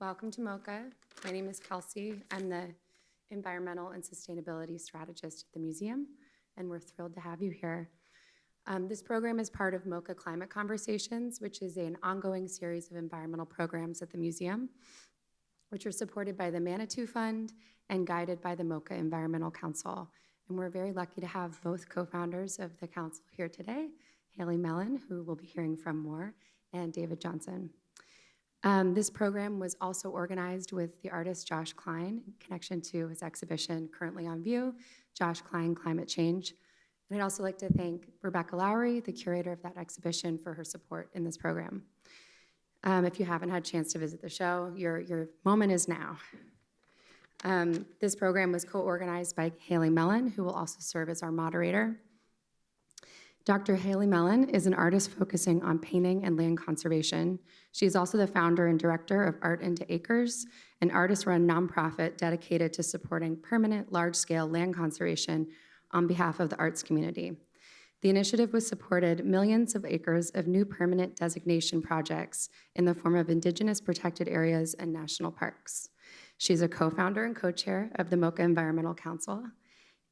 Welcome to MOCA. My name is Kelsey. I'm the Environmental and Sustainability Strategist at the museum, and we're thrilled to have you here. This program is part of MOCA Climate Conversations, which is an ongoing series of environmental programs at the museum, which are supported by the Manitou Fund and guided by the MOCA Environmental Council. And we're very lucky to have both co-founders of the council here today, Haley Mellin, who we'll be hearing from more, and David Johnson. This program was also organized with the artist Josh Kline in connection to his exhibition currently on view, Josh Kline, Climate Change. And I'd also like to thank Rebecca Lowery, the curator of that exhibition, for her support in this program. If you haven't had a chance to visit the show, your moment is now. This program was co-organized by Haley Mellin, who will also serve as our moderator. Dr. Haley Mellin is an artist focusing on painting and land conservation. She's also the founder and director of Art into Acres, an artist-run nonprofit dedicated to supporting permanent, large-scale land conservation on behalf of the arts community. The initiative was supported millions of acres of new permanent designation projects in the form of indigenous protected areas and national parks. She's a co-founder and co-chair of the MOCA Environmental Council,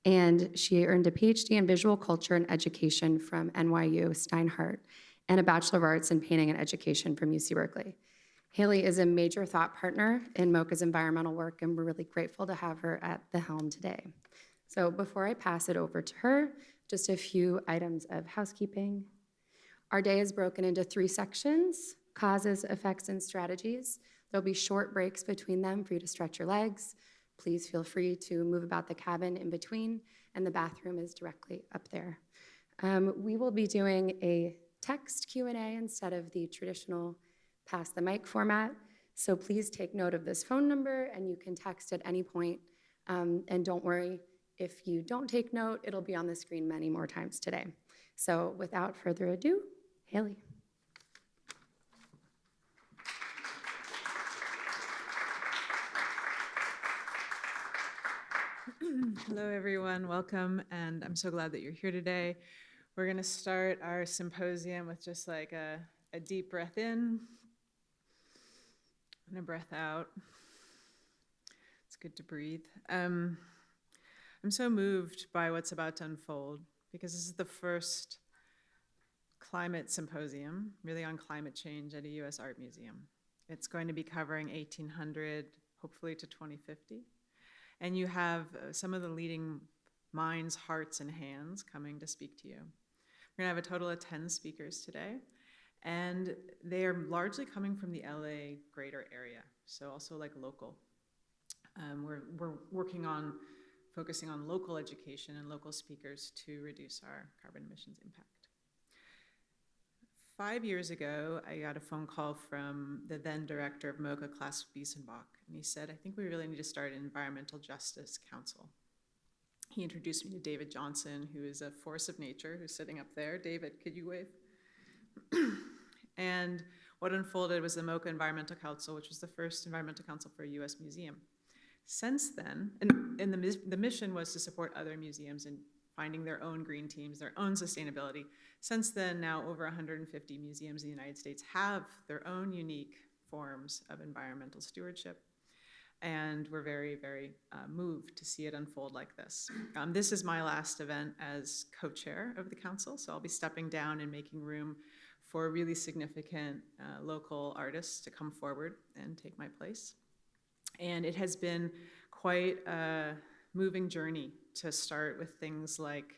and she earned a PhD in visual culture and education from NYU Steinhardt and a Bachelor of Arts in Painting and Education from UC Berkeley. Haley is a major thought partner in MOCA's environmental work, and we're really grateful to have her at the helm today. So before I pass it over to her, just a few items of housekeeping. Our day is broken into 3 sections: causes, effects, and strategies. There'll be short breaks between them for you to stretch your legs. Please feel free to move about the cabin in between, and the bathroom is directly up there. We will be doing a text Q&A instead of the traditional pass the mic format. So please take note of this phone number, and you can text at any point. And don't worry, if you don't take note, it'll be on the screen many more times today. So without further ado, Haley. Hello, everyone. Welcome, and I'm so glad that you're here today. We're going to start our symposium with just like a deep breath in and a breath out. It's good to breathe. I'm so moved by what's about to unfold because this is the first climate symposium, really on climate change at a U.S. art museum. It's going to be covering 1800, hopefully to 2050. And you have some of the leading minds, hearts, and hands coming to speak to you. We're gonna have a total of 10 speakers today, and they are largely coming from the LA greater area, so also like local. We're working on focusing on local education and local speakers to reduce our carbon emissions impact. 5 years ago, I got a phone call from the then director of MOCA, Klaus Biesenbach, and he said, I think we really need to start an environmental justice council. He introduced me to David Johnson, who is a force of nature, who's sitting up there. David, could you wave? And what unfolded was the MOCA Environmental Council, which was the first environmental council for a US museum. Since then, and the mission was to support other museums in finding their own green teams, their own sustainability. Since then, now over 150 museums in the United States have their own unique forms of environmental stewardship. And we're very, very moved to see it unfold like this. This is my last event as co-chair of the council, so I'll be stepping down and making room for really significant local artists to come forward and take my place. And it has been quite a moving journey to start with things like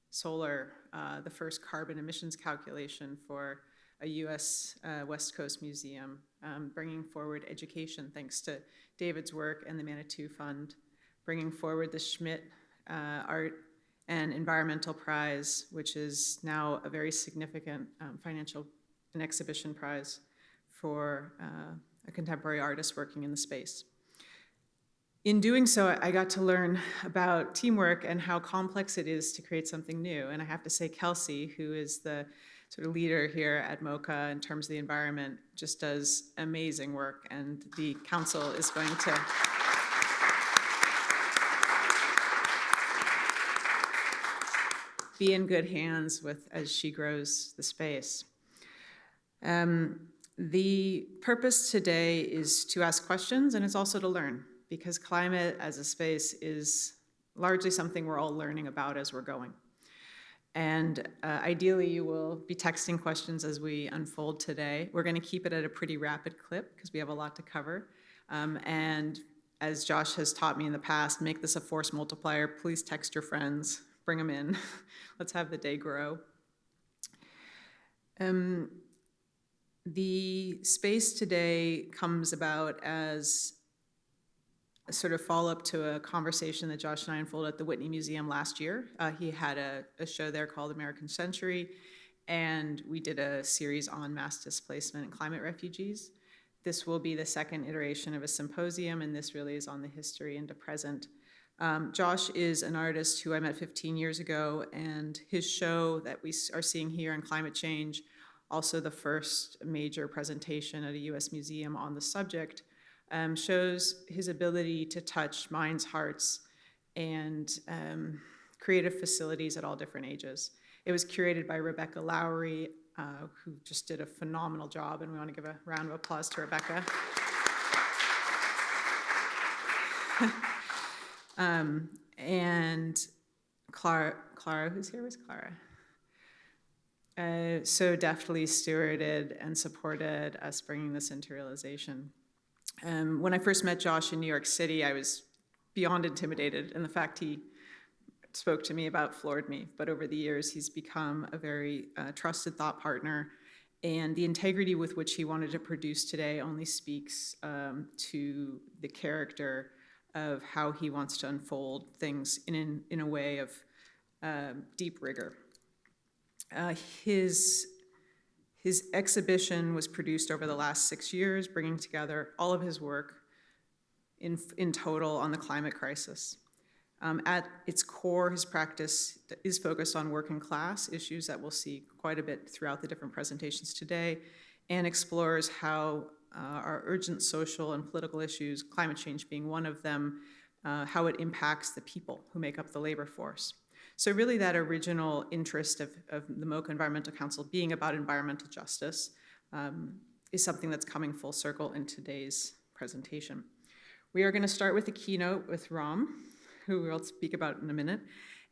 solar, the first carbon emissions calculation for a US West Coast museum, bringing forward education thanks to David's work and the Manitou Fund, bringing forward the Schmidt Art and Environmental Prize, which is now a very significant financial and exhibition prize for a contemporary artist working in the space. In doing so, I got to learn about teamwork and how complex it is to create something new. And I have to say, Kelsey, who is the sort of leader here at MOCA in terms of the environment, just does amazing work. And the council is going to be in good hands as she grows the space. The purpose today is to ask questions, and it's also to learn, because climate as a space is largely something we're all learning about as we're going. And ideally, you will be texting questions as we unfold today. We're going to keep it at a pretty rapid clip because we have a lot to cover. And as Josh has taught me in the past, make this a force multiplier. Please text your friends, bring them in. Let's have the day grow. The space today comes about as a sort of follow-up to a conversation that Josh and I unfolded at the Whitney Museum last year. He had a show there called American Century, and we did a series on mass displacement and climate refugees. This will be the second iteration of a symposium, and this really is on the history into present. Josh is an artist who I met 15 years ago, and his show that we are seeing here on climate change, also the first major presentation at a US museum on the subject, shows his ability to touch minds, hearts, and creative facilities at all different ages. It was curated by Rebecca Lowery, who just did a phenomenal job, and we want to give a round of applause to Rebecca. And Clara, who's here? Where's Clara? So deftly stewarded and supported us bringing this into realization. When I first met Josh in New York City, I was beyond intimidated, and the fact he spoke to me about floored me. But over the years, he's become a very trusted thought partner, and the integrity with which he wanted to produce today only speaks to the character of how he wants to unfold things in a way of deep rigor. His exhibition was produced over the last 6 years, bringing together all of his work in total on the climate crisis. At its core, his practice is focused on working class issues that we'll see quite a bit throughout the different presentations today, and explores how our urgent social and political issues, climate change being one of them, how it impacts the people who make up the labor force. So really that original interest of the MOCA Environmental Council being about environmental justice is something that's coming full circle in today's presentation. We are going to start with a keynote with Ram, who we'll speak about in a minute,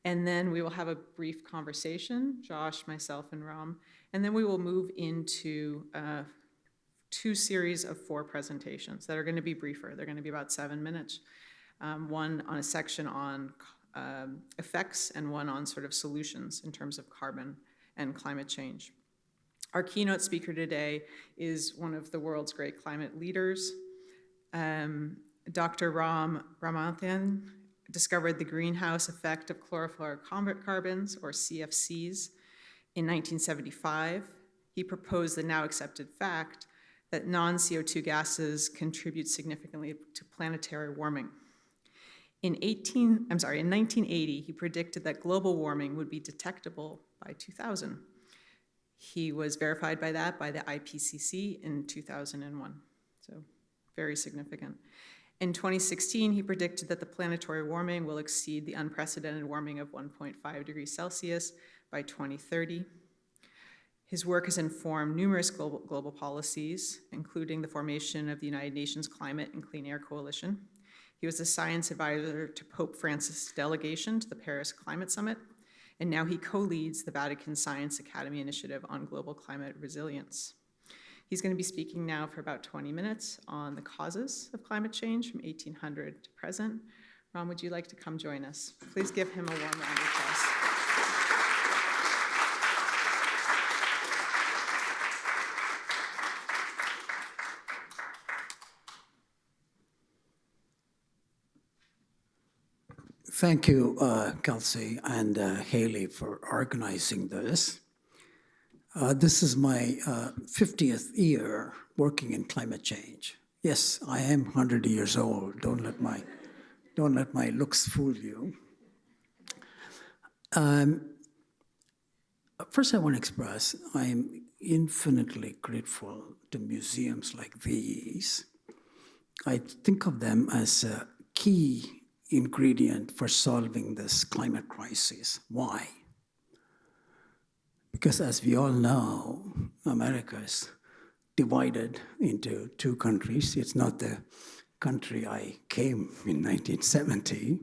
and then we will have a brief conversation, Josh, myself, and Ram, and then we will move into 2 series of 4 presentations that are going to be briefer. They're going to be about 7 minutes, one on a section on effects and one on sort of solutions in terms of carbon and climate change. Our keynote speaker today is one of the world's great climate leaders. Dr. Ramanathan discovered the greenhouse effect of chlorofluorocarbons, or CFCs, in 1975. He proposed the now accepted fact that non-CO2 gases contribute significantly to planetary warming. In 1980, he predicted that global warming would be detectable by 2000. He was verified by that by the IPCC in 2001, so very significant. In 2016, he predicted that the planetary warming will exceed the unprecedented warming of 1.5 degrees Celsius by 2030. His work has informed numerous global policies, including the formation of the United Nations Climate and Clean Air Coalition. He was a science advisor to Pope Francis' delegation to the Paris Climate Summit, and now he co-leads the Vatican Science Academy Initiative on Global Climate Resilience. He's going to be speaking now for about 20 minutes on the causes of climate change from 1800 to present. Ram, would you like to come join us? Please give him a warm round of applause. Thank you, Kelsey and Haley, for organizing this. This is my 50th year working in climate change. Yes, I am 100 years old. Don't let my looks fool you. First, I want to express I am infinitely grateful to museums like these. I think of them as a key ingredient for solving this climate crisis. Why? Because as we all know, America is divided into two countries. It's not the country I came in 1970.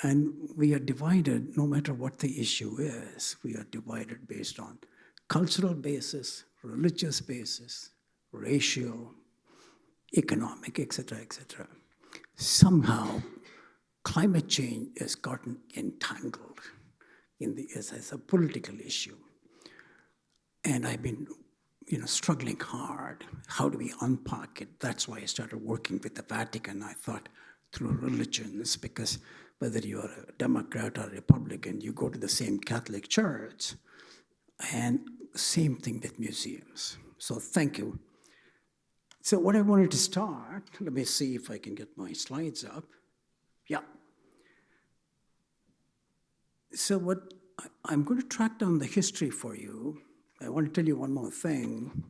And we are divided no matter what the issue is. We are divided based on cultural basis, religious basis, racial, economic, etc., etc. Somehow, climate change has gotten entangled as a political issue. And I've been struggling hard. How do we unpack it? That's why I started working with the Vatican. I thought through religions, because whether you're a Democrat or a Republican, you go to the same Catholic church, and same thing with museums. So thank you. So what I wanted to start, let me see if I can get my slides up. Yeah. So I'm going to track down the history for you. I want to tell you one more thing.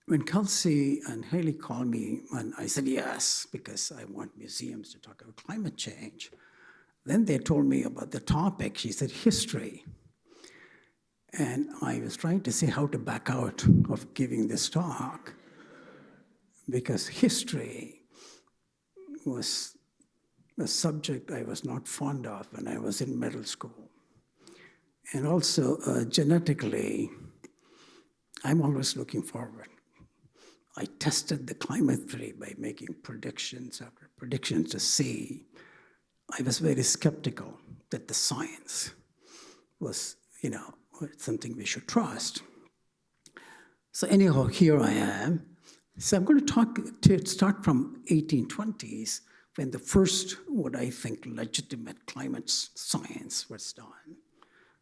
When Kelsey and Haley called me, and I said yes, because I want museums to talk about climate change. Then they told me about the topic. She said history. And I was trying to see how to back out of giving this talk, because history was a subject I was not fond of when I was in middle school. And also, genetically, I'm always looking forward. I tested the climate theory by making predictions after predictions to see. I was very skeptical that the science was, something we should trust. So anyhow, here I am. So I'm going to start from 1820s, when the first, what I think, legitimate climate science was done,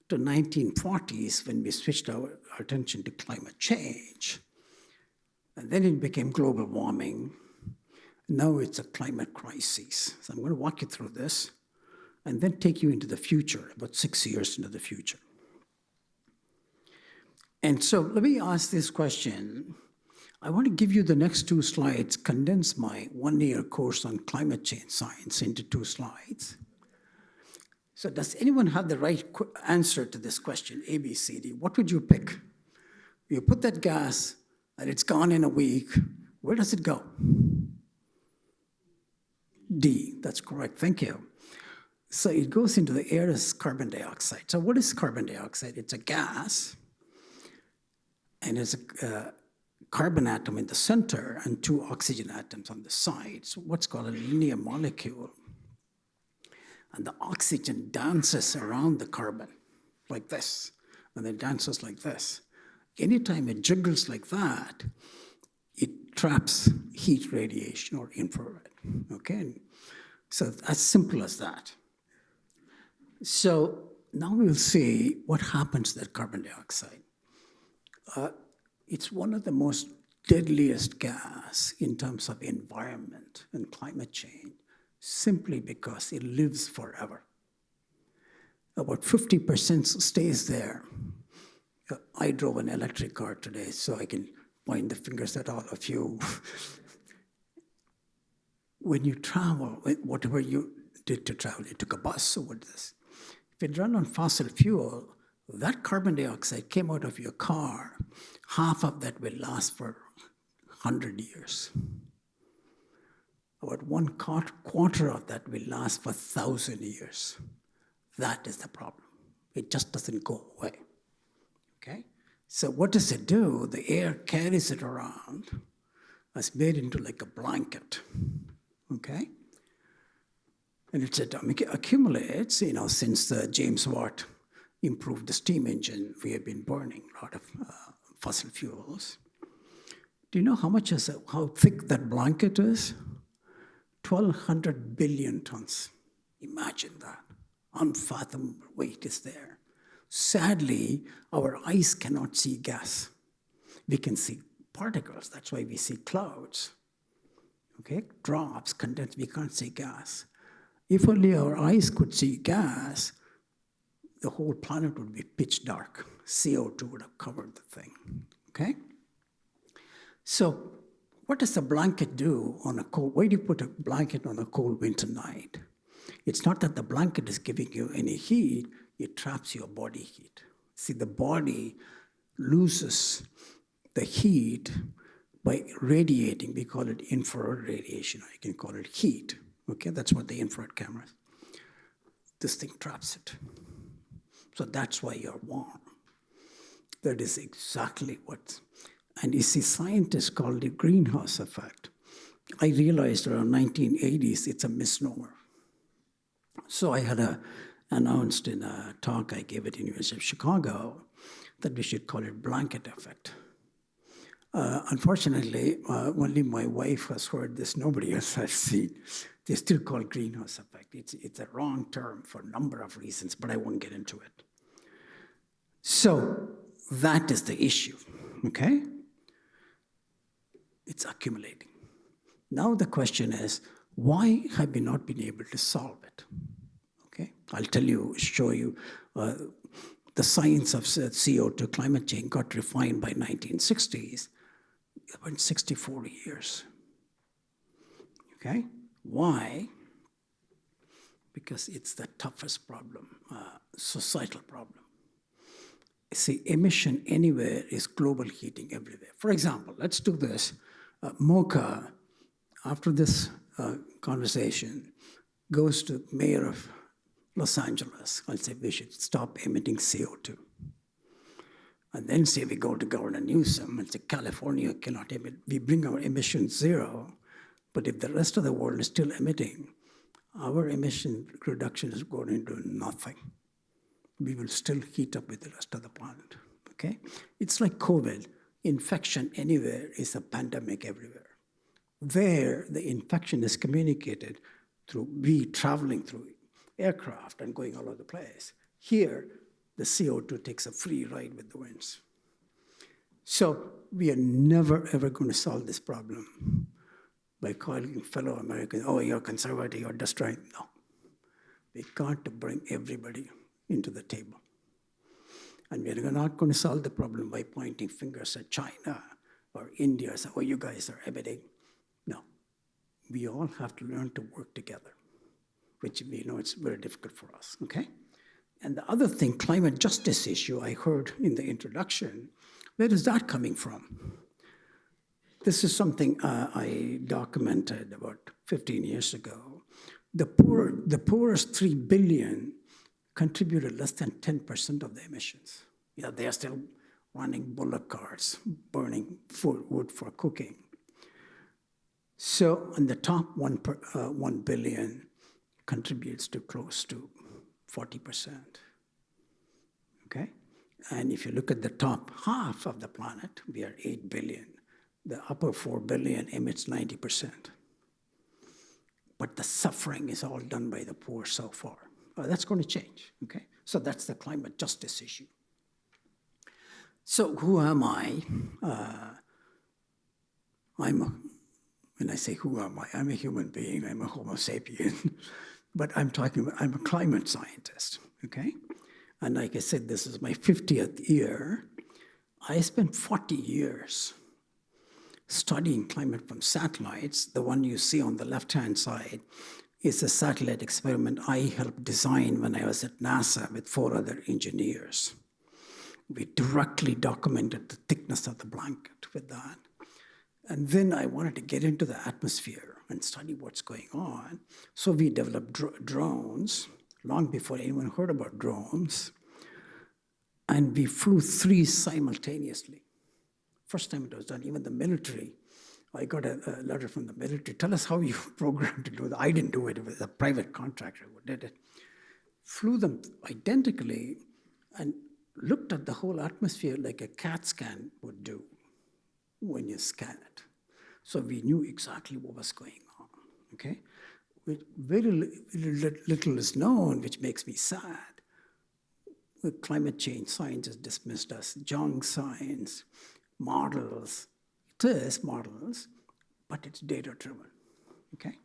to 1940s, when we switched our attention to climate change. And then it became global warming. Now it's a climate crisis. So I'm going to walk you through this and then take you into the future, about 6 years into the future. And so let me ask this question. I want to give you the next 2 slides, condense my 1-year course on climate change science into 2 slides. So does anyone have the right answer to this question, A, B, C, D? What would you pick? You put that gas and it's gone in a week. Where does it go? D, that's correct, thank you. So it goes into the air as carbon dioxide. So what is carbon dioxide? It's a gas, and it's a carbon atom in the center and 2 oxygen atoms on the side. So what's called a linear molecule. And the oxygen dances around the carbon like this, and then dances like this. Anytime it jiggles like that, it traps heat radiation or infrared, okay? So as simple as that. So now we'll see what happens to that carbon dioxide. It's one of the most deadliest gas in terms of environment and climate change, simply because it lives forever. About 50% stays there. I drove an electric car today, so I can point the fingers at all of you. When you travel, whatever you did to travel, you took a bus or what this. If it run on fossil fuel, that carbon dioxide came out of your car, half of that will last for 100 years. About 1/4 of that will last for 1,000 years. That is the problem. It just doesn't go away, okay? So what does it do? The air carries it around. It's made into like a blanket, okay? And it accumulates, since the James Watt improved the steam engine, we have been burning a lot of fossil fuels. Do you know how thick that blanket is? 1,200 billion tons. Imagine that. Unfathomable weight is there. Sadly, our eyes cannot see gas. We can see particles. That's why we see clouds. Okay, drops, condense. We can't see gas. If only our eyes could see gas, the whole planet would be pitch dark. CO2 would have covered the thing. Okay? So, what does a blanket do on a cold? Why do you put a blanket on a cold winter night? It's not that the blanket is giving you any heat, it traps your body heat. See, the body loses the heat by radiating. We call it infrared radiation. I can call it heat. Okay, that's what the infrared camera is. This thing traps it. So that's why you're warm. That is exactly what. And you see, scientists call it greenhouse effect. I realized around 1980s it's a misnomer. So I had announced in a talk I gave at the University of Chicago that we should call it blanket effect. Unfortunately, only my wife has heard this. Nobody else has seen. They still call it greenhouse effect. It's a wrong term for a number of reasons, but I won't get into it. So that is the issue, okay? It's accumulating. Now the question is, why have we not been able to solve it? Okay, I'll show you the science of CO2 climate change got refined by 1960s. It went 64 years. Okay, why? Because it's the toughest problem, societal problem. See, emission anywhere is global heating everywhere. For example, let's do this. MOCA, after this conversation, goes to mayor of Los Angeles. I'll say we should stop emitting CO2. And then say we go to Governor Newsom and say California cannot emit. We bring our emissions zero, but if the rest of the world is still emitting, our emission reduction is going into nothing. We will still heat up with the rest of the planet, okay? It's like COVID. Infection anywhere is a pandemic everywhere. There, the infection is communicated through we traveling through aircraft and going all over the place. Here, the CO2 takes a free ride with the winds. So we are never, ever going to solve this problem by calling fellow Americans, oh, you're conservative, you're destroying. No. We got to bring everybody into the table. And we're not going to solve the problem by pointing fingers at China or India, say, oh, you guys are emitting. No. We all have to learn to work together, which we know it's very difficult for us, okay? And the other thing, climate justice issue, I heard in the introduction, where is that coming from? This is something I documented about 15 years ago. The poorest 3 billion contributed less than 10% of the emissions. Yeah, they are still running bullock carts, burning wood for cooking. So on the top 1 billion contributes to close to 40%, okay? And if you look at the top half of the planet, we are 8 billion. The upper 4 billion emits 90%. But the suffering is all done by the poor so far. That's going to change, okay? So that's the climate justice issue. So who am I? When I say who am I, I'm a human being, I'm a Homo sapien, but I'm a climate scientist, okay? And like I said, this is my 50th year. I spent 40 years studying climate from satellites. The one you see on the left-hand side is a satellite experiment I helped design when I was at NASA with 4 other engineers. We directly documented the thickness of the blanket with that. And then I wanted to get into the atmosphere and study what's going on. So we developed drones, long before anyone heard about drones. And we flew 3 simultaneously. First time it was done, even the military. I got a letter from the military. Tell us how you programmed to do that. I didn't do it. It was a private contractor who did it. Flew them identically and looked at the whole atmosphere like a CAT scan would do when you scan it. So we knew exactly what was going on, okay? Very little is known, which makes me sad. With climate change, science is dismissed as junk science, models. It is models, but it's data-driven, okay?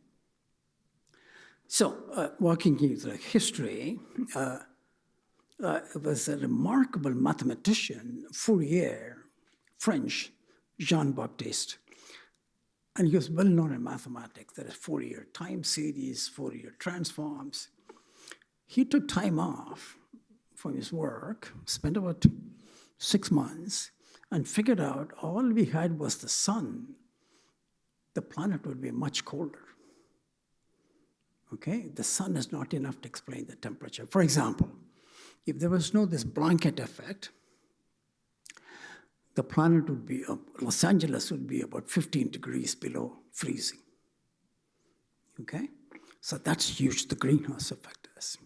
So walking you through history, it was a remarkable mathematician, Fourier, French, Jean-Baptiste, and he was well known in mathematics. There is Fourier time series, Fourier transforms. He took time off from his work, spent about 6 months, and figured out all we had was the sun, the planet would be much colder. Okay? The sun is not enough to explain the temperature. For example, if there was no this blanket effect, the planet would be, Los Angeles would be about 15 degrees below freezing. Okay? So that's huge, the greenhouse effect is.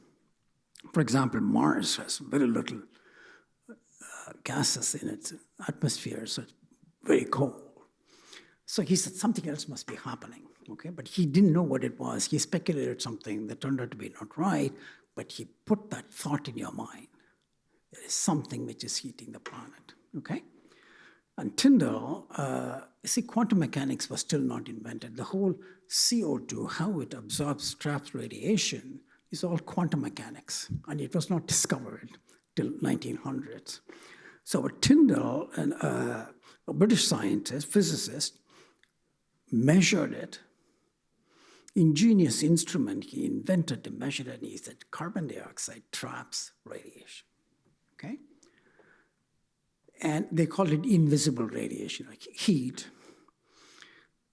For example, Mars has very little gases in its atmosphere, so it's very cold. So he said something else must be happening, okay? But he didn't know what it was. He speculated something that turned out to be not right, but he put that thought in your mind. There is something which is heating the planet, okay? And Tyndall, see, quantum mechanics was still not invented. The whole CO2, how it absorbs, traps radiation, is all quantum mechanics, and it was not discovered till 1900s. So Tyndall, a British scientist, physicist, measured it. Ingenious instrument he invented to measure it, and he said carbon dioxide traps radiation, okay? And they called it invisible radiation, like heat.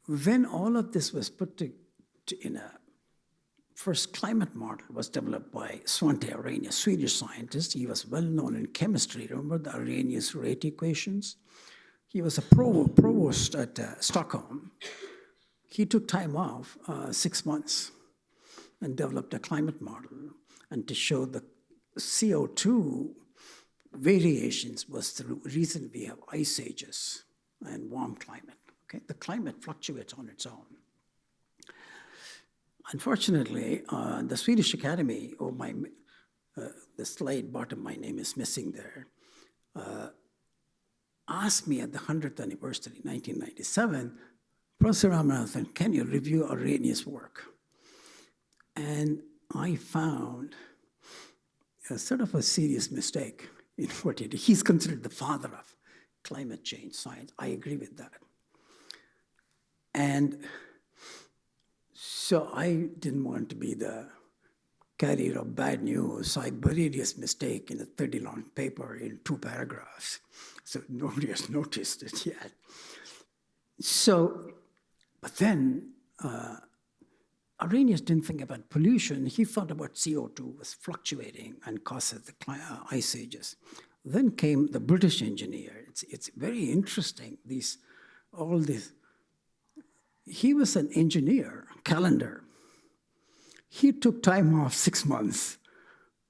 When all of this was put in a first climate model was developed by Svante Arrhenius, Swedish scientist. He was well known in chemistry. Remember the Arrhenius rate equations? He was a provost at Stockholm. He took time off, 6 months, and developed a climate model. And to show the CO2 variations was the reason we have ice ages and warm climate. Okay? The climate fluctuates on its own. Unfortunately, the Swedish Academy, the slide bottom, my name is missing there, asked me at the 100th anniversary, 1997, Professor Ramanathan, can you review Arrhenius' work? And I found a sort of a serious mistake in what he did. He's considered the father of climate change science. I agree with that. And so I didn't want to be the carrier of bad news. So I buried his mistake in a 30-long paper in 2 paragraphs. So nobody has noticed it yet. So, but then Arrhenius didn't think about pollution. He thought about CO2 was fluctuating and causes the ice ages. Then came the British engineer. It's very interesting, all these. He was an engineer, calendar. He took time off 6 months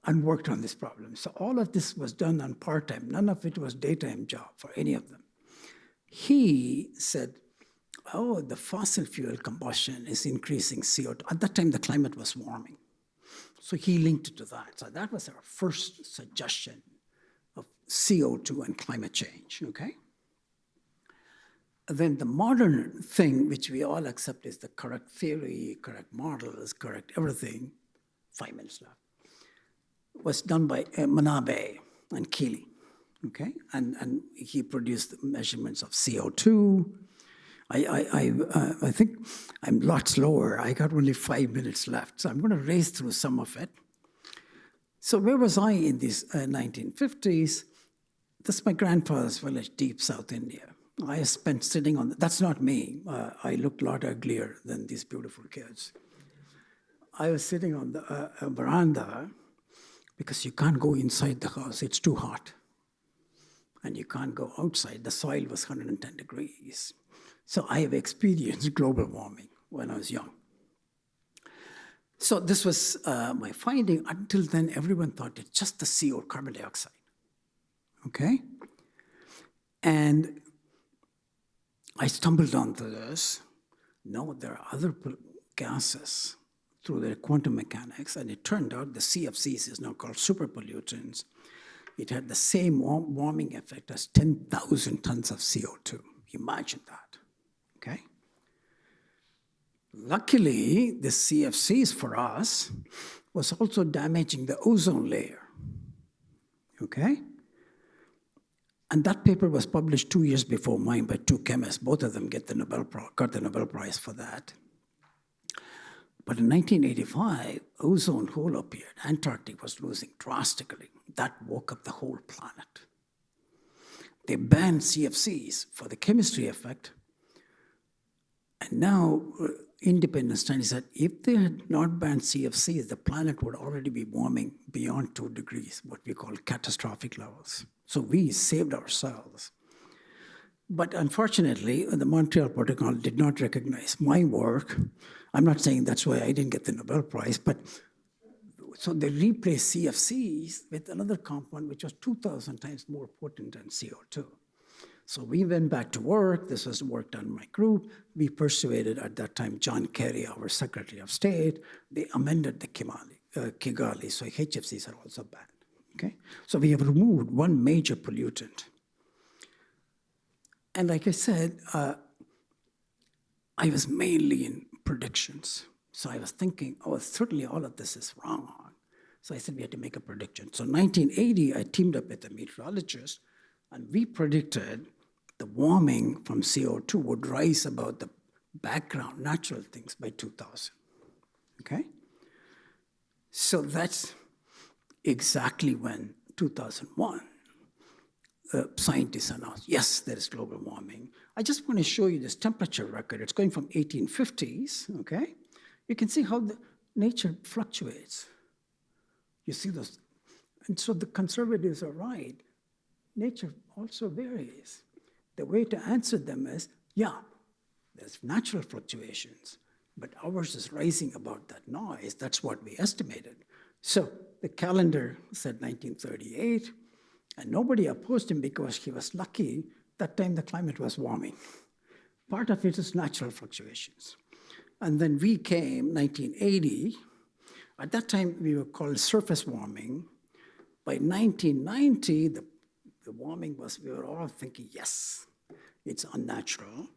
and worked on this problem. So all of this was done on part-time. None of it was daytime job for any of them. He said, oh, the fossil fuel combustion is increasing CO2. At that time, the climate was warming. So he linked it to that. So that was our first suggestion of CO2 and climate change, okay? Then the modern thing, which we all accept is the correct theory, correct models, correct everything, 5 minutes left, was done by Manabe and Keeley, okay? And he produced the measurements of CO2. I think I'm a lot slower. I got only 5 minutes left, so I'm going to race through some of it. So where was I in these 1950s? This is my grandfather's village, deep South India. I spent sitting on, that's not me. I looked a lot uglier than these beautiful kids. I was sitting on the veranda because you can't go inside the house, it's too hot. And you can't go outside, the soil was 110 degrees. So I have experienced global warming when I was young. So this was my finding. Until then, everyone thought it's just the CO, carbon dioxide, okay? And I stumbled onto this. No, there are other gases through their quantum mechanics, and it turned out the CFCs is now called superpollutants. It had the same warming effect as 10,000 tons of CO2. Imagine that, okay? Luckily, the CFCs for us was also damaging the ozone layer, okay? And that paper was published 2 years before mine by 2 chemists. Both of them got the Nobel Prize for that. But in 1985, ozone hole appeared. Antarctic was losing drastically. That woke up the whole planet. They banned CFCs for the chemistry effect. And now, independent studies said if they had not banned CFCs, the planet would already be warming beyond 2 degrees, what we call catastrophic levels. So we saved ourselves. But unfortunately, the Montreal Protocol did not recognize my work. I'm not saying that's why I didn't get the Nobel Prize, but so they replaced CFCs with another compound which was 2,000 times more potent than CO2. So we went back to work. This was work done in my group. We persuaded at that time John Kerry, our Secretary of State. They amended the Kigali, so HFCs are also banned. Okay? So we have removed one major pollutant. And like I said, I was mainly in predictions. So I was thinking, oh, certainly all of this is wrong. So I said we had to make a prediction. So 1980, I teamed up with a meteorologist, and we predicted the warming from CO2 would rise above the background natural things by 2000. Okay? So that's exactly when 2001, scientists announced, yes, there is global warming. I just want to show you this temperature record. It's going from 1850s, okay? You can see how the nature fluctuates. You see those, and so the conservatives are right. Nature also varies. The way to answer them is, yeah, there's natural fluctuations, but ours is rising above that noise. That's what we estimated. So the calendar said 1938, and nobody opposed him because he was lucky. That time the climate was warming. Part of it is natural fluctuations. And then we came, 1980. At that time, we were called surface warming. By 1990, the warming was, we were all thinking, yes, it's unnatural.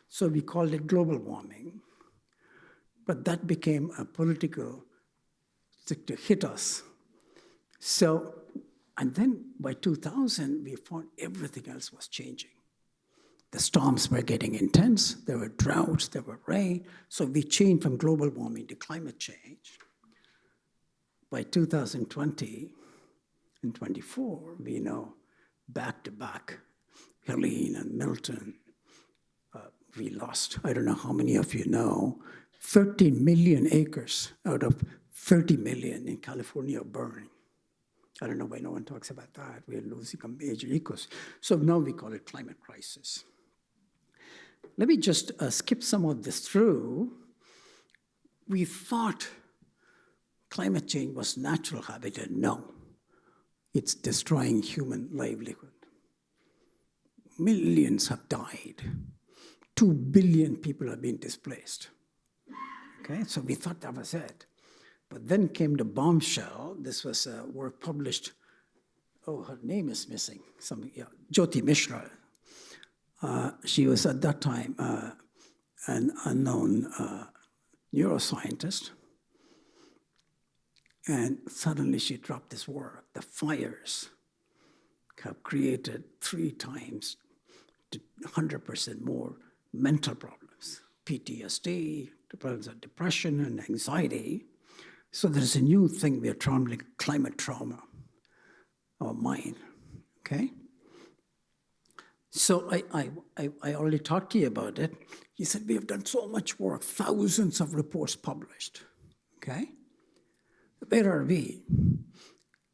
So we called it global warming. But that became a political stick to hit us. So, and then by 2000, we found everything else was changing. The storms were getting intense, there were droughts, there were rain. So we changed from global warming to climate change. By 2020 and 24, we know back to back, Helene and Milton, we lost, I don't know how many of you know, 13 million acres out of 30 million in California burning. I don't know why no one talks about that. We're losing a major ecosystem. So now we call it climate crisis. Let me just skip some of this through. We thought climate change was natural habitat. No, it's destroying human livelihood. Millions have died. 2 billion people have been displaced. Okay, so we thought that was it. But then came the bombshell. This was a work published, oh, her name is missing. Jyoti Mishra. She was at that time an unknown neuroscientist. And suddenly she dropped this work. The fires have created 3 times to 100% more mental problems, PTSD, problems of depression and anxiety. So there's a new thing we are terming climate trauma, our mind, okay? So I already talked to you about it. He said, we have done so much work, thousands of reports published, okay? Where are we?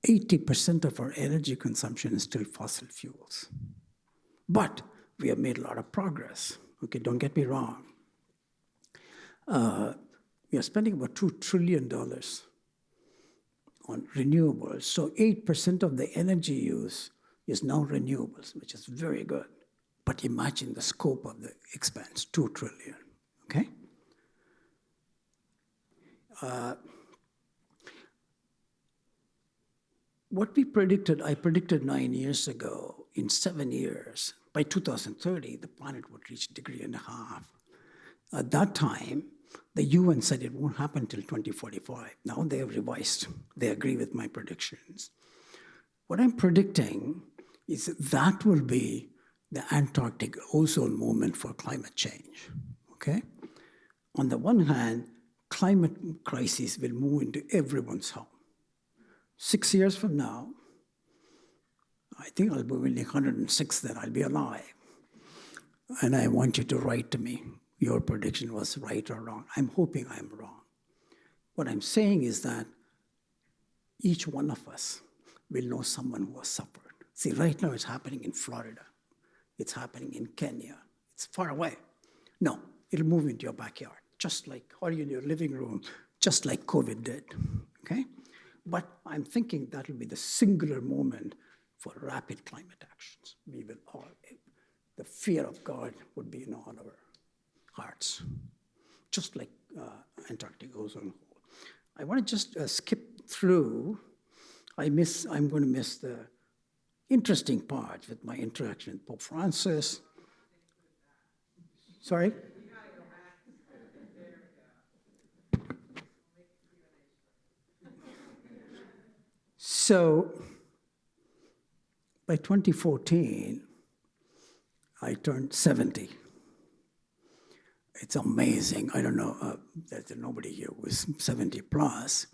80% of our energy consumption is still fossil fuels. But we have made a lot of progress, okay, don't get me wrong. We are spending about $2 trillion on renewables. So 8% of the energy use is now renewables, which is very good. But imagine the scope of the expense, $2 trillion, okay? What we predicted, I predicted 9 years ago, in 7 years, by 2030, the planet would reach 1.5 degrees. At that time, the UN said it won't happen until 2045. Now they have revised. They agree with my predictions. What I'm predicting is that will be the Antarctic ozone moment for climate change, okay? On the one hand, climate crisis will move into everyone's home. 6 years from now, I think I'll be only 106 then, I'll be alive. And I want you to write to me, your prediction was right or wrong. I'm hoping I'm wrong. What I'm saying is that each one of us will know someone who has suffered. See, right now it's happening in Florida. It's happening in Kenya. It's far away. No, it'll move into your backyard, just like, or in your living room, just like COVID did, okay? But I'm thinking that'll be the singular moment for rapid climate actions. We will all, the fear of God would be in all our hearts, just like Antarctica goes on hold. I want to just skip through. I'm going to miss the interesting part with my interaction with Pope Francis. Sorry? So by 2014, I turned 70. It's amazing. I don't know, there's nobody here who is 70 plus,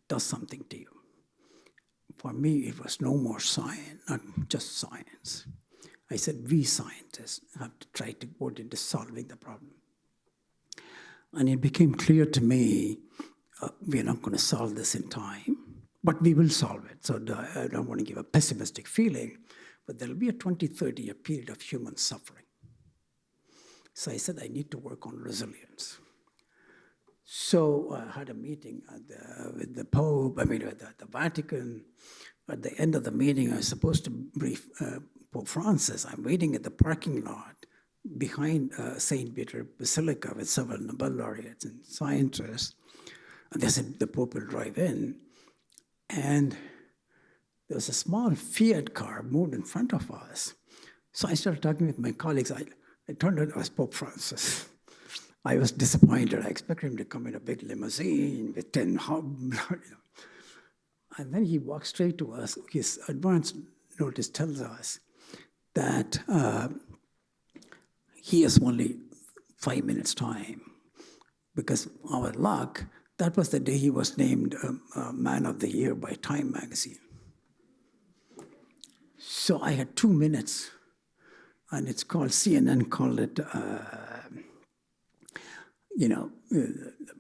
does something to you. For me, it was no more science, not just science. I said, we scientists have to try to go into solving the problem. And it became clear to me, we're not going to solve this in time, but we will solve it. So I don't want to give a pessimistic feeling, but there'll be a 20, 30-year period of human suffering. So I said, I need to work on resilience. So I had a meeting with the Pope, with the Vatican. At the end of the meeting, I was supposed to brief Pope Francis. I'm waiting at the parking lot behind St. Peter Basilica with several Nobel laureates and scientists. And they said the Pope will drive in. And there was a small Fiat car moved in front of us. So I started talking with my colleagues. I turned out it was Pope Francis. I was disappointed. I expected him to come in a big limousine with 10 And then he walked straight to us. His advance notice tells us that he has only 5 minutes time because our luck, that was the day he was named Man of the Year by Time magazine. So I had 2 minutes, and it's called, CNN called it,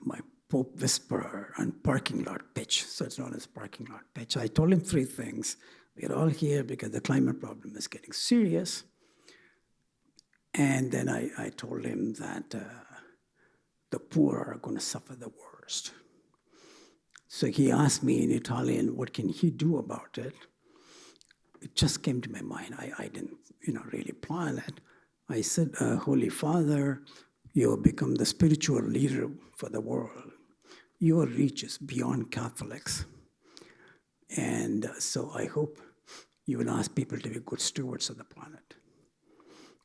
my Pope Whisperer and parking lot pitch. So it's known as parking lot pitch. I told him 3 things. We're all here because the climate problem is getting serious. And then I told him that the poor are going to suffer the worst. So he asked me in Italian, what can he do about it? It just came to my mind. I didn't really plan it. I said, Holy Father, you have become the spiritual leader for the world. Your reach is beyond Catholics. And so I hope you will ask people to be good stewards of the planet.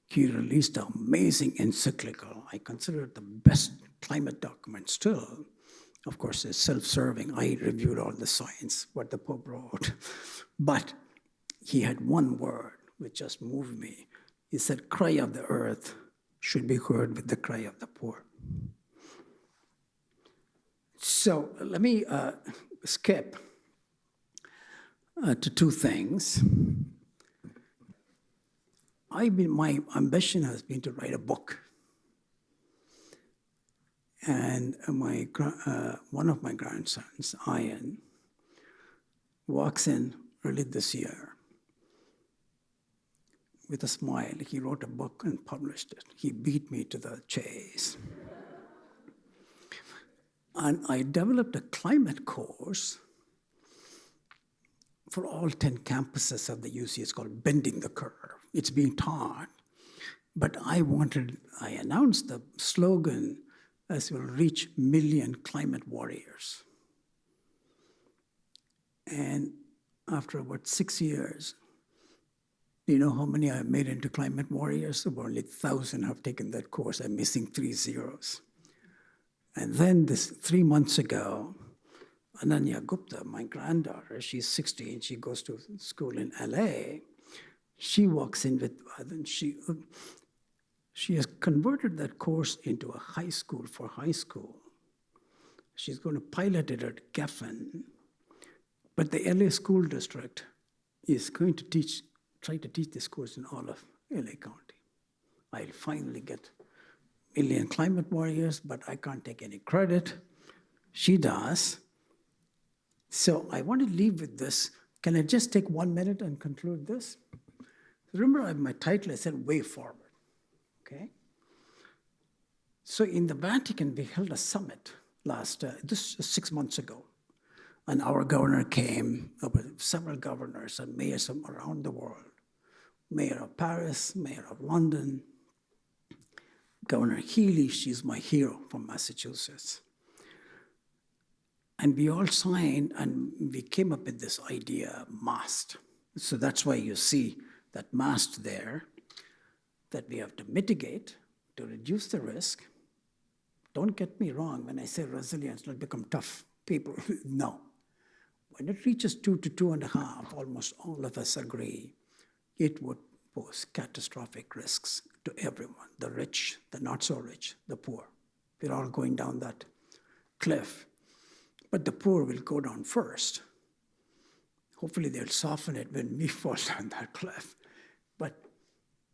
He released an amazing encyclical. I consider it the best climate document still. Of course, it's self-serving. I reviewed all the science, what the Pope wrote. But he had one word which just moved me. He said, cry of the earth should be heard with the cry of the poor. So let me skip to 2 things. My ambition has been to write a book. And one of my grandsons, Ian, walks in early this year with a smile. He wrote a book and published it. He beat me to the chase. And I developed a climate course for all 10 campuses of the UC. It's called Bending the Curve. It's being taught. But I announced the slogan as we'll reach 1 million climate warriors. And after about 6 years, do you know how many I've made into climate warriors? About only 1,000 have taken that course. I'm missing 3 zeros. And then 3 months ago, Ananya Gupta, my granddaughter, she's 16, she goes to school in LA. She walks in with, she has converted that course into a high school for high school. She's going to pilot it at Geffen. But the LA school district is going to try to teach this course in all of LA County. I'll finally get million climate warriors, but I can't take any credit. She does. So I want to leave with this. Can I just take 1 minute and conclude this? Remember my title, I said way forward, okay? So in the Vatican, we held a summit this 6 months ago. And our governor came, several governors and mayors from around the world. Mayor of Paris, mayor of London, Governor Haley, she's my hero from Massachusetts. And we all signed and we came up with this idea, MAST. So that's why you see that MAST there, that we have to mitigate, to reduce the risk. Don't get me wrong, when I say resilience, it'll become tough people. No. When it reaches 2 to 2.5, almost all of us agree, it would pose catastrophic risks to everyone, the rich, the not so rich, the poor. We're all going down that cliff. But the poor will go down first. Hopefully they'll soften it when we fall down that cliff. But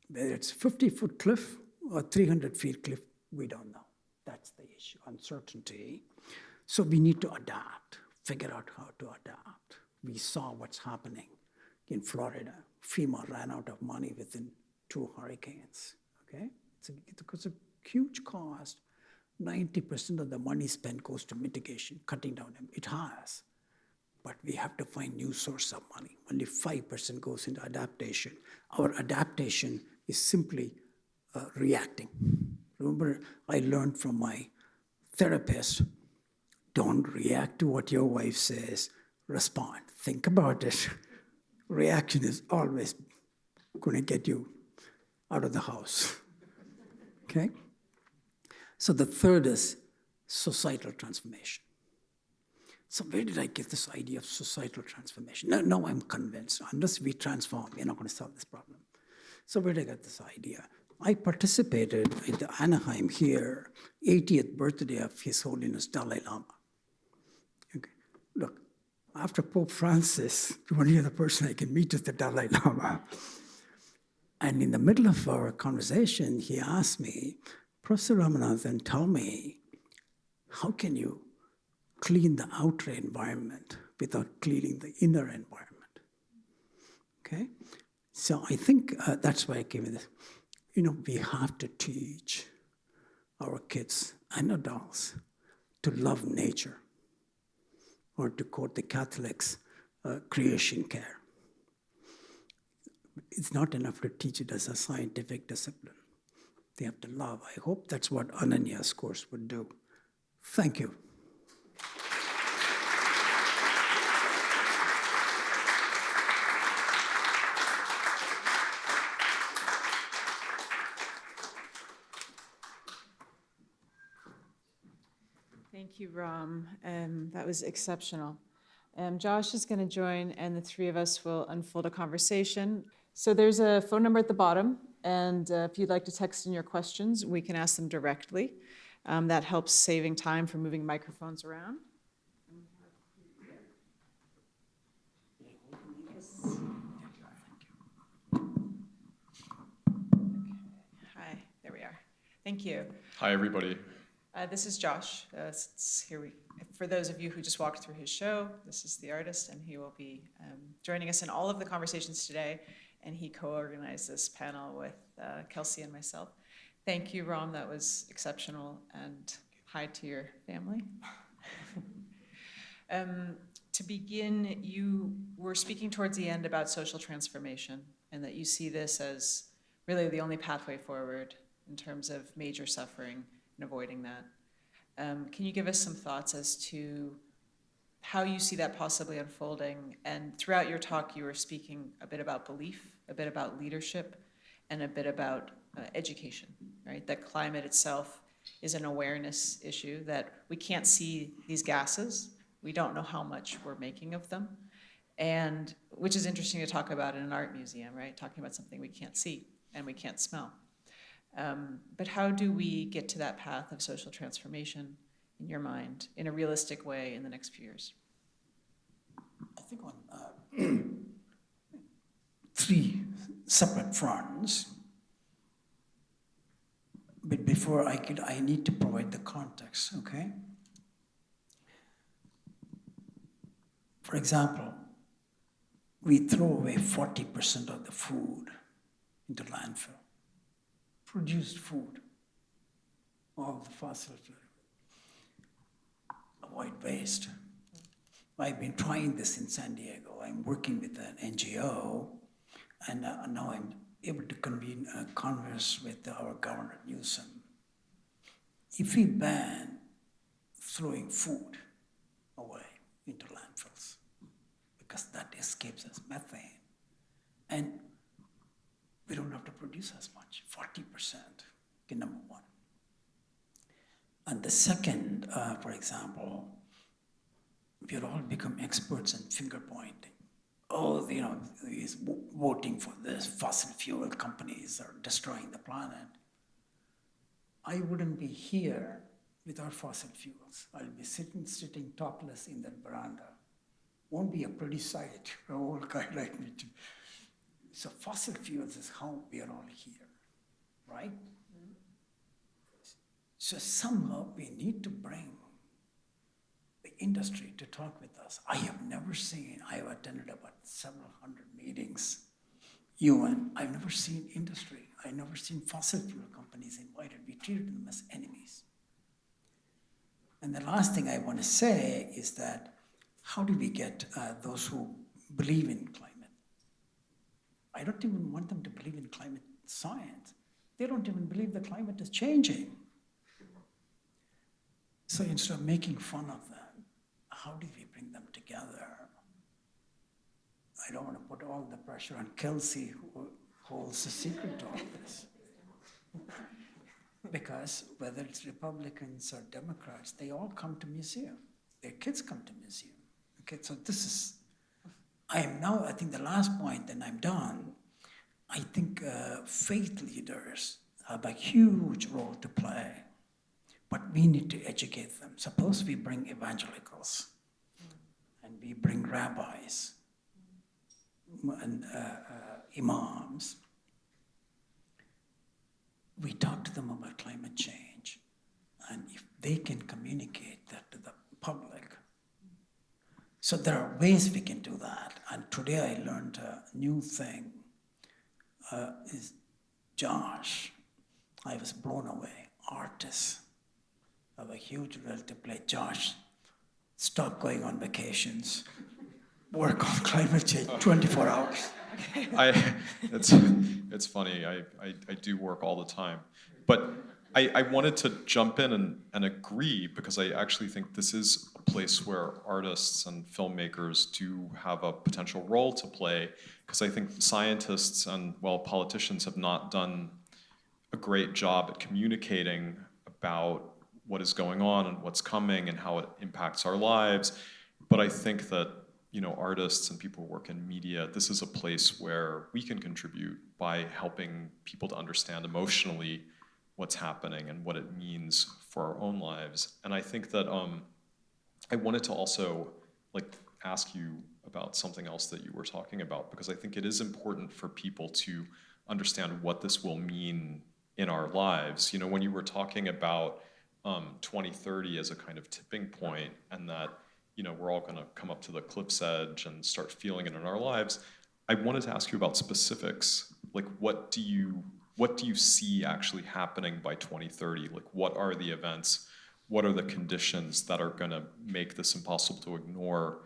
whether it's a 50-foot cliff or 300-feet cliff, we don't know. That's the issue, uncertainty. So we need to adapt, figure out how to adapt. We saw what's happening in Florida. FEMA ran out of money within 2 hurricanes, okay? It's a huge cost. 90% of the money spent goes to mitigation, cutting down. It has, but we have to find new source of money. Only 5% goes into adaptation. Our adaptation is simply reacting. Remember, I learned from my therapist, don't react to what your wife says, respond. Think about it. Reaction is always going to get you out of the house, okay? So the third is societal transformation. So where did I get this idea of societal transformation? Now I'm convinced, unless we transform, we're not going to solve this problem. So where did I get this idea? I participated in the Anaheim here, 80th birthday of His Holiness Dalai Lama. Okay. Look, after Pope Francis, the only other person I can meet is the Dalai Lama. And in the middle of our conversation, he asked me, Professor Ramanathan, tell me, how can you clean the outer environment without cleaning the inner environment? Okay? So I think that's why I came with this. We have to teach our kids and adults to love nature, or to quote the Catholics, creation care. It's not enough to teach it as a scientific discipline. They have to love. I hope that's what Ananya's course would do. Thank you. Thank you, Ram. That was exceptional. Josh is going to join, and the three of us will unfold a conversation. So there's a phone number at the bottom, and if you'd like to text in your questions, we can ask them directly. That helps saving time for moving microphones around. Hi, there we are. Thank you. Hi, everybody. This is Josh. For those of you who just walked through his show, this is the artist, and he will be joining us in all of the conversations today, and he co-organized this panel with Kelsey and myself. Thank you, Ram. That was exceptional, and hi to your family. To begin, you were speaking towards the end about social transformation, and that you see this as really the only pathway forward in terms of major suffering and avoiding that. Can you give us some thoughts as to how you see that possibly unfolding? And throughout your talk, you were speaking a bit about belief, a bit about leadership, and a bit about education, right? That climate itself is an awareness issue, that we can't see these gases. We don't know how much we're making of them. And which is interesting to talk about in an art museum, right? Talking about something we can't see and we can't smell. But how do we get to that path of social transformation? in your mind, in a realistic way in the next few years? I think on three separate fronts. But before I need to provide the context, okay? For example, we throw away 40% of the food into landfill. Produced food, all the fossil fuel. Avoid waste. I've been trying this in San Diego. I'm working with an NGO, and now I'm able to convene a converse with our Governor Newsom. If we ban throwing food away into landfills, because that escapes us methane, and we don't have to produce as much, 40%, okay, number one. And the second, for example, we've all become experts in finger pointing. Oh, you know, he's voting for this, fossil fuel companies are destroying the planet. I wouldn't be here without fossil fuels. I'll be sitting topless in that veranda. Won't be a pretty sight for an old guy like me too. So fossil fuels is how we are all here, right? Mm-hmm. So somehow we need to bring the industry to talk with us. I have never seen, I have attended about several hundred meetings, UN, I've never seen industry, I've never seen fossil fuel companies invited. We treated them as enemies. And the last thing I want to say is that how do we get those who believe in climate? I don't even want them to believe in climate science. They don't even believe the climate is changing. So instead of making fun of them, how do we bring them together? I don't want to put all the pressure on Kelsey, who holds the secret to all this. Because whether it's Republicans or Democrats, they all come to museum. Their kids come to museum. Okay, so this is, I am now, I think the last point, and I'm done. I think faith leaders have a huge role to play, but we need to educate them. Suppose we bring evangelicals, and we bring rabbis, and imams. We talk to them about climate change, and if they can communicate that to the public. So there are ways we can do that, and today I learned a new thing. Is Josh, I was blown away. Artists have a huge role to play. Josh, stop going on vacations. Work on climate change 24 hours. It's funny, I do work all the time. But I wanted to jump in and agree, because I actually think this is a place where artists and filmmakers do have a potential role to play, because I think scientists and, well, politicians have not done a great job at communicating about what is going on and what's coming and how it impacts our lives. But I think that, you know, artists and people who work in media, this is a place where we can contribute by helping people to understand emotionally what's happening and what it means for our own lives. And I think that I wanted to also ask you about something else that you were talking about, because I think it is important for people to understand what this will mean in our lives. You know, when you were talking about 2030 as a kind of tipping point, and that, you know, we're all going to come up to the cliff's edge and start feeling it in our lives, I wanted to ask you about specifics. Like, what do you see actually happening by 2030? Like, what are the events? What are the conditions that are going to make this impossible to ignore,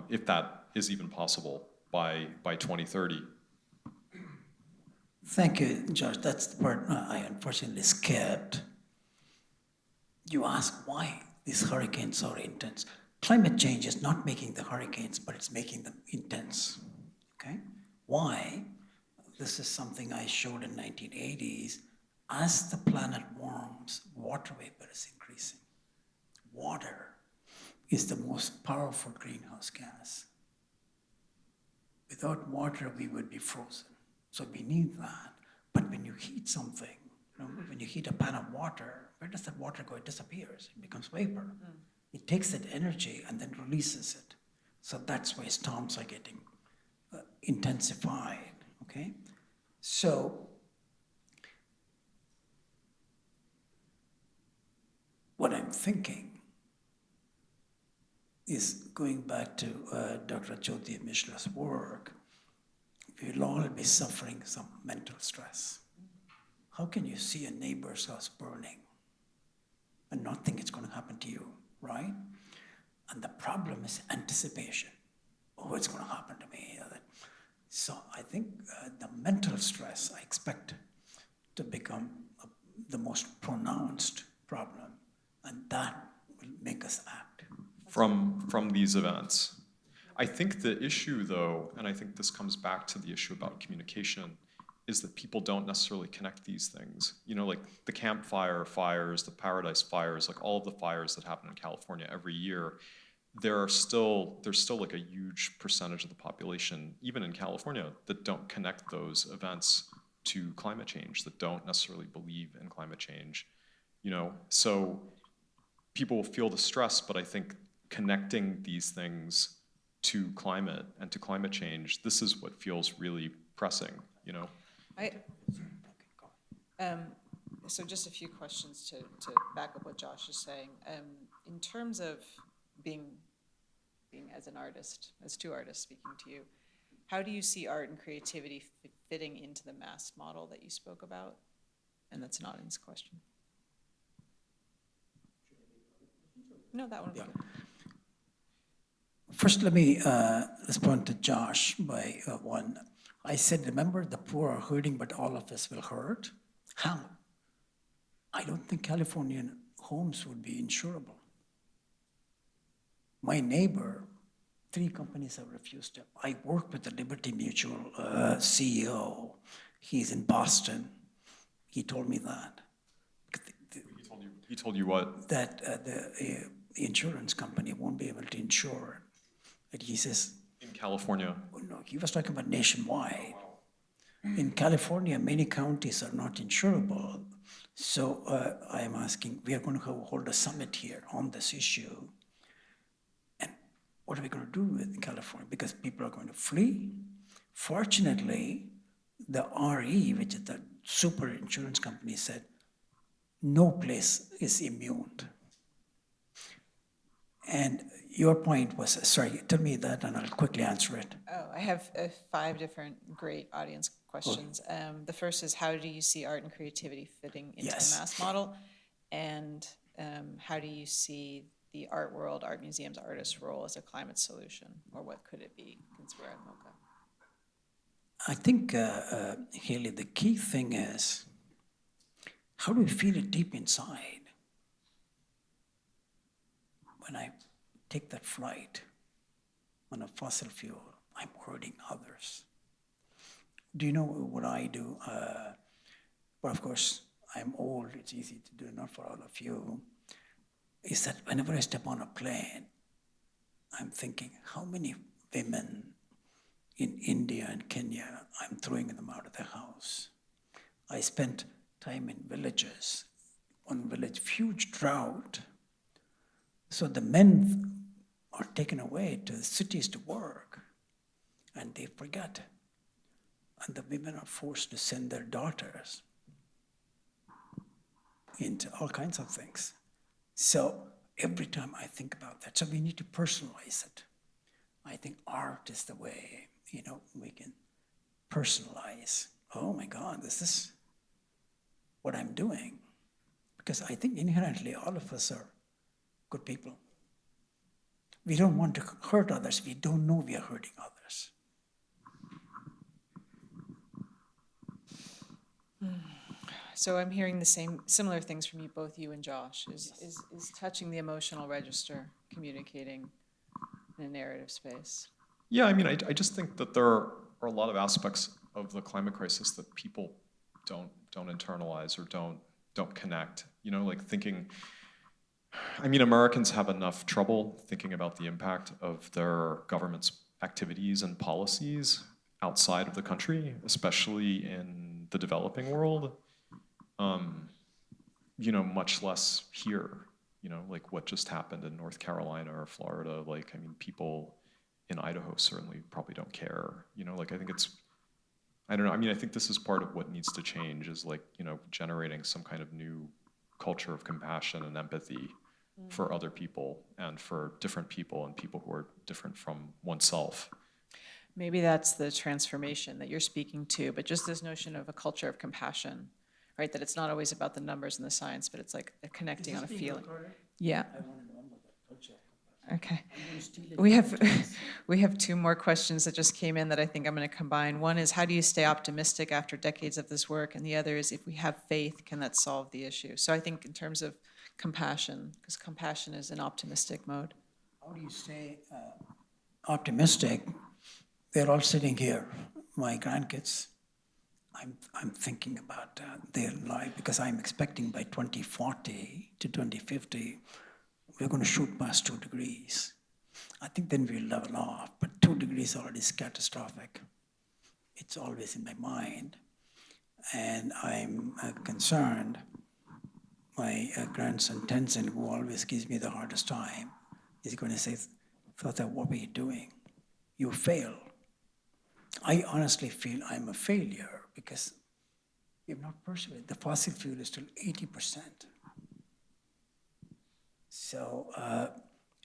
if that is even possible by 2030? Thank you, Josh. That's the part I unfortunately skipped. You ask why these hurricanes are intense. Climate change is not making the hurricanes, but it's making them intense, okay? Why? This is something I showed in 1980s. As the planet warms, water vapor is increasing. Water is the most powerful greenhouse gas. Without water, we would be frozen. So we need that. But when you heat something, When you heat a pan of water, where does that water go? It disappears. It becomes vapor. It takes that energy and then releases it. So that's why storms are getting intensified, okay? So what I'm thinking is going back to Dr. Jyoti Mishra's work, we'll all be suffering some mental stress. How can you see a neighbor's house burning and not think it's going to happen to you, right? And the problem is anticipation. Oh, it's going to happen to me. So I think the mental stress I expect to become the most pronounced problem, and that will make us act. From these events. I think the issue, though, and I think this comes back to the issue about communication, is that people don't necessarily connect these things. Like the campfire fires, the Paradise fires, like all of the fires that happen in California every year, there's still like a huge percentage of the population, even in California, that don't connect those events to climate change, that don't necessarily believe in climate change. So people feel the stress, but I think connecting these things to climate and to climate change, this is what feels really pressing, So just a few questions to back up what Josh is saying. In terms of being as an artist, as two artists speaking to you, how do you see art and creativity fitting into the mass model that you spoke about? And that's an audience question. No, that one would be good. First, let me respond to Josh by one. I said, remember, the poor are hurting, but all of us will hurt. How? I don't think Californian homes would be insurable. My neighbor, 3 companies have refused him. I work with the Liberty Mutual CEO. He's in Boston. He told me that. He told you what? That the insurance company won't be able to insure it. And he says, In California? oh, no, he was talking about nationwide. In California, many counties are not insurable. So I am asking, we are going to hold a summit here on this issue. And what are we going to do with California? Because people are going to flee. Fortunately, the RE, which is the super insurance company, said, no place is immune. And your point was, sorry, tell me that and I'll quickly answer it. Oh, I have 5 different great audience questions. The first is, how do you see art and creativity fitting into the mass model? And how do you see the art world, art museums, artists' role as a climate solution? Or what could it be, since we're at MOCA? I think, Haley, the key thing is, how do we feel it deep inside? When I take that flight on a fossil fuel, I'm hurting others. Do you know what I do? Well, of course, I'm old, it's easy to do, not for all of you, is that whenever I step on a plane, I'm thinking, how many women in India and Kenya, I'm throwing them out of the house. I spent time in villages. One village, huge drought. So the men are taken away to the cities to work, and they forget. And the women are forced to send their daughters into all kinds of things. So every time I think about that, so we need to personalize it. I think art is the way, we can personalize. Oh my God, this is what I'm doing. Because I think inherently all of us are good people. We don't want to hurt others. We don't know we are hurting others. So I'm hearing the similar things from you, both you and Josh, is touching the emotional register, communicating in a narrative space. Yeah, I just think that there are a lot of aspects of the climate crisis that people don't internalize or don't connect. Like thinking, Americans have enough trouble thinking about the impact of their government's activities and policies outside of the country, especially in the developing world. much less here, like what just happened in North Carolina or Florida. Like, I mean, people in Idaho certainly probably don't care, like I think I don't know, I mean, I think this is part of what needs to change is like, generating some kind of new culture of compassion and empathy for other people and for different people and people who are different from oneself. Maybe that's the transformation that you're speaking to, but just this notion of a culture of compassion, right? That it's not always about the numbers and the science, but it's like connecting on a feeling. Yeah. Okay. We have two more questions that just came in that I think I'm going to combine. One is, how do you stay optimistic after decades of this work? And the other is, if we have faith, can that solve the issue? So I think in terms of compassion, because compassion is an optimistic mode. How do you stay optimistic? They're all sitting here, my grandkids. I'm thinking about their life because I'm expecting by 2040 to 2050, we're going to shoot past 2 degrees. I think then we'll level off, but 2 degrees already is catastrophic. It's always in my mind. And I'm concerned. My grandson Tenzin, who always gives me the hardest time, is going to say, Father, what were you doing? You failed. I honestly feel I'm a failure because we have not persevered. The fossil fuel is still 80%. So,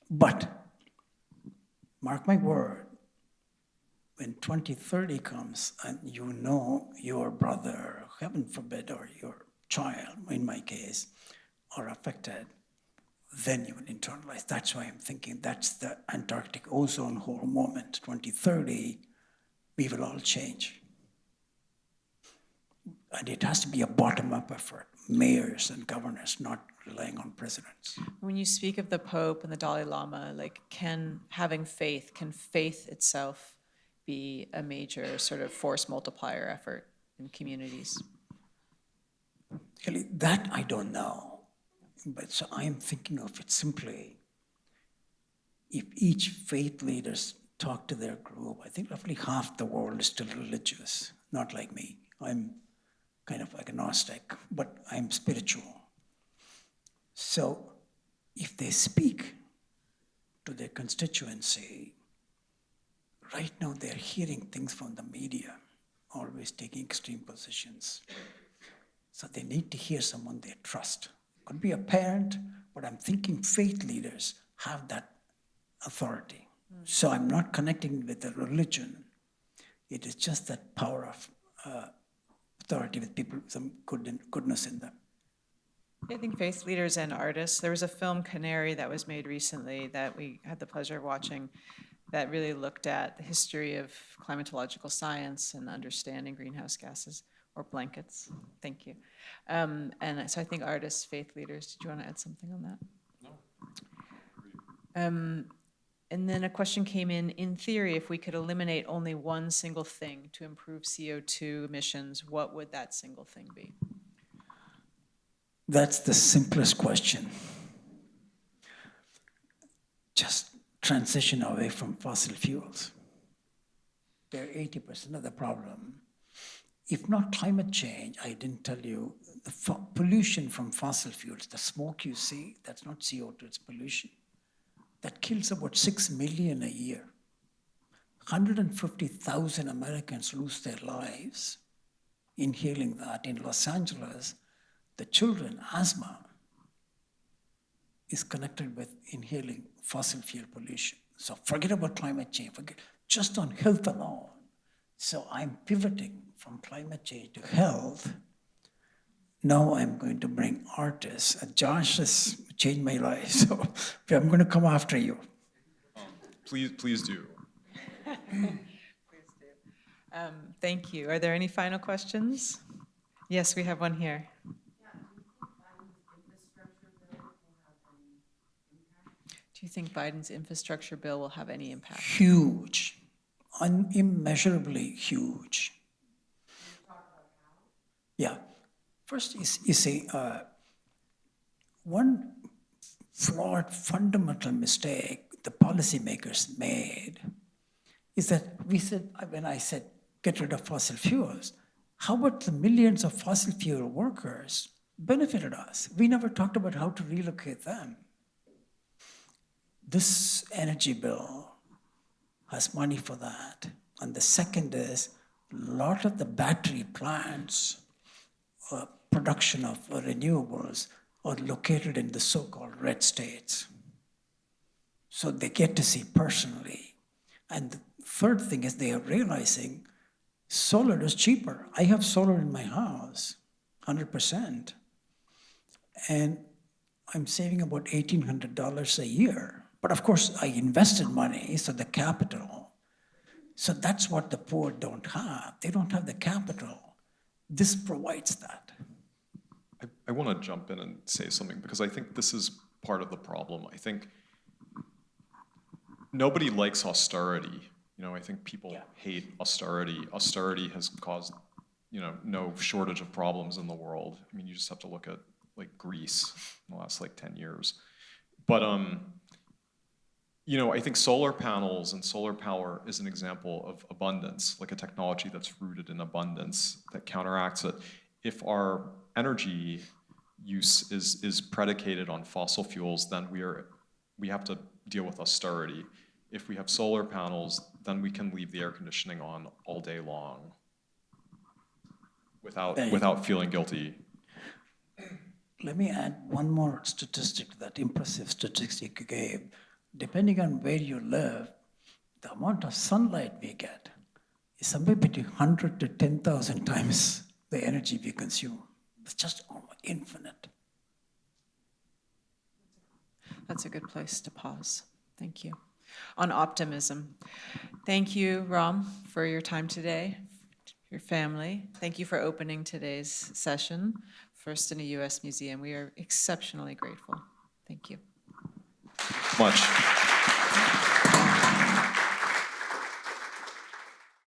but mark my word, when 2030 comes and your brother, heaven forbid, or your child, in my case, are affected, then you will internalize. That's why I'm thinking that's the Antarctic ozone hole moment. 2030, we will all change. And it has to be a bottom-up effort. Mayors and governors, not relying on presidents. When you speak of the Pope and the Dalai Lama, like, can faith itself be a major sort of force multiplier effort in communities? Really, that I don't know. But so I'm thinking of it simply, if each faith leaders talk to their group, I think roughly half the world is still religious, not like me. I'm kind of agnostic, but I'm spiritual. So if they speak to their constituency, right now they're hearing things from the media, always taking extreme positions. So they need to hear someone they trust. Could be a parent, but I'm thinking faith leaders have that authority. So I'm not connecting with the religion. It is just that power of authority with people, some goodness in them. I think faith leaders and artists. There was a film, Canary, that was made recently that we had the pleasure of watching that really looked at the history of climatological science and understanding greenhouse gases, or blankets. Thank you. And so I think artists, faith leaders, did you want to add something on that? No. And then a question came in theory, if we could eliminate only one single thing to improve CO2 emissions, what would that single thing be? That's the simplest question. Just transition away from fossil fuels. They're 80% of the problem. If not climate change, I didn't tell you, the pollution from fossil fuels, the smoke you see, that's not CO2, it's pollution. That kills about 6 million a year. 150,000 Americans lose their lives inhaling that. In Los Angeles, the children, asthma, is connected with inhaling fossil fuel pollution. So forget about climate change, just on health alone. So I'm pivoting from climate change to health. Now I'm going to bring artists. Josh has changed my life, so I'm going to come after you. Please do. Please do. Thank you. Are there any final questions? Yes, we have one here. Do you think Biden's infrastructure bill will have any impact? Huge, immeasurably huge. Yeah. First, you see, one flawed fundamental mistake the policymakers made is that when I said, get rid of fossil fuels, How about the millions of fossil fuel workers benefited us? We never talked about how to relocate them. This energy bill has money for that. And the second is, a lot of the battery plants, production of renewables, are located in the so-called red states. So they get to see personally. And the third thing is they are realizing solar is cheaper. I have solar in my house, 100%. And I'm saving about $1,800 a year. But of course, I invested money, so the capital. So that's what the poor don't have. They don't have the capital. This provides that. I want to jump in and say something because I think this is part of the problem. I think nobody likes austerity. You know, I think people hate austerity. Austerity has caused, you know, no shortage of problems in the world. I mean, you just have to look at like Greece in the last like 10 years. But you know, I think solar panels and solar power is an example of abundance, like a technology that's rooted in abundance that counteracts it. If our energy use is predicated on fossil fuels, then we have to deal with austerity. If we have solar panels, then we can leave the air conditioning on all day long without feeling guilty. Let me add one more statistic to that impressive statistic you gave. Depending on where you live, the amount of sunlight we get is somewhere between 100 to 10,000 times the energy we consume. It's just infinite. That's a good place to pause. Thank you. On optimism, thank you, Ram, for your time today, your family. Thank you for opening today's session, first in a U.S. museum. We are exceptionally grateful. Thank you. Much.